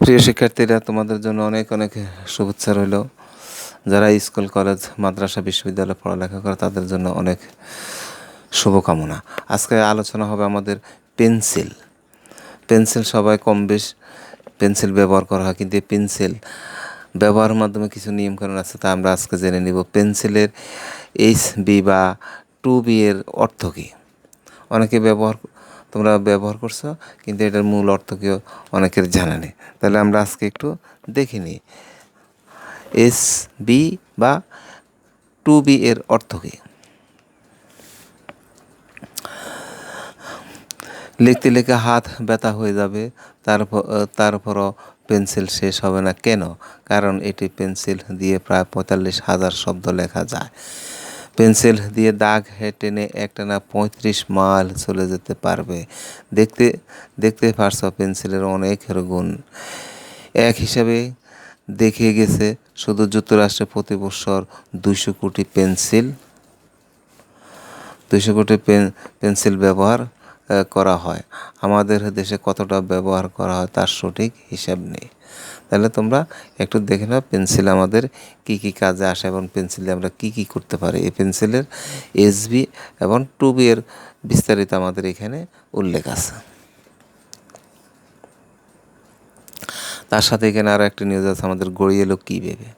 প্রিয় শিক্ষার্থীরা, তোমাদের জন্য অনেক অনেক শুভেচ্ছা রইল। যারা স্কুল, কলেজ, মাদ্রাসা, বিশ্ববিদ্যালয়ে পড়ালেখা করে তাদের জন্য অনেক শুভকামনা। আজকে আলোচনা হবে আমাদের পেন্সিল। পেন্সিল সবাই কম বেশ পেন্সিল ব্যবহার করা হয়, কিন্তু এই পেন্সিল ব্যবহারের মাধ্যমে কিছু নিয়মকানুন আছে, তা আমরা আজকে জেনে নিব। পেন্সিলের HB বা 2B এর অর্থ কী। অনেকে তোমরা ব্যবহার করছো, কিন্তু এটার মূল অর্থ কেউ অনেকের জানা নেই। তাহলে আমরা আজকে একটু দেখে নিই HB বা 2B এর অর্থ কী। লিখতে লিখে হাত ব্যথা হয়ে যাবে, তারপরও পেন্সিল শেষ হবে না কেন? কারণ এটি পেন্সিল দিয়ে প্রায় 45,000 শব্দ লেখা যায়। পেন্সিল দিয়ে দাগ টেনে একটানা 35 মাইল চলে যেতে পারবে। দেখতে পারছো পেন্সিলের অনেক গুণ। এক হিসাবে দেখে গেছে শুধু যুক্তরাষ্ট্রে প্রতি বছর 200 কোটি পেন্সিল ব্যবহার করা হয়। আমাদের দেশে কতটা ব্যবহার করা হয় তার সঠিক হিসাব নেই। তাহলে তোমরা একটু দেখে নাও পেন্সিল আমাদের কী কী কাজে আসে এবং পেন্সিলে আমরা কী কী করতে পারি। এই পেন্সিলের HB এবং 2B এর বিস্তারিত আমাদের এখানে উল্লেখ আছে। তার সাথে এখানে আরও একটি নিউজ আছে, আমাদের গড়ি এলো কীভাবে।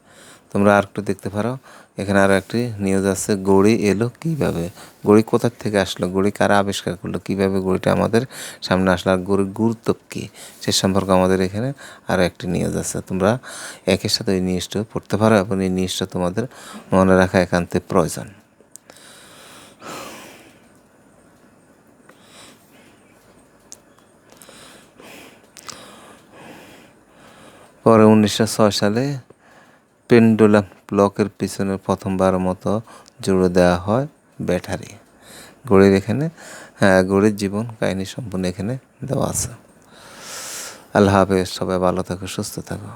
তোমরা আর একটু দেখতে পারো, এখানে আরও একটি নিউজ আছে, গড়ি এলো কীভাবে। গড়ি কোথা থেকে আসলো, গড়ি কারা আবিষ্কার করলো, কীভাবে গড়িটা আমাদের সামনে আসলো, আর গড়ির গুরুত্ব কী সে সম্পর্কে আমাদের এখানে আরও একটি নিউজ আছে। তোমরা একের সাথে ওই নিউজটা পড়তে পারো এবং এই নিউজটা তোমাদের মনে রাখা একান্তে প্রয়োজন। পরে 1906 সালে পেন্ডুলাম ব্লকের পিছনে প্রথমবারের মতো জুড়ে দেওয়া হয় ব্যাটারি। ঘড়ির এখানে ঘড়ির জীবন কাহিনী সম্পূর্ণ এখানে দেওয়া আছে। আল্লাহ হাফেজ, সবাই ভালো থাকো, সুস্থ থাকো।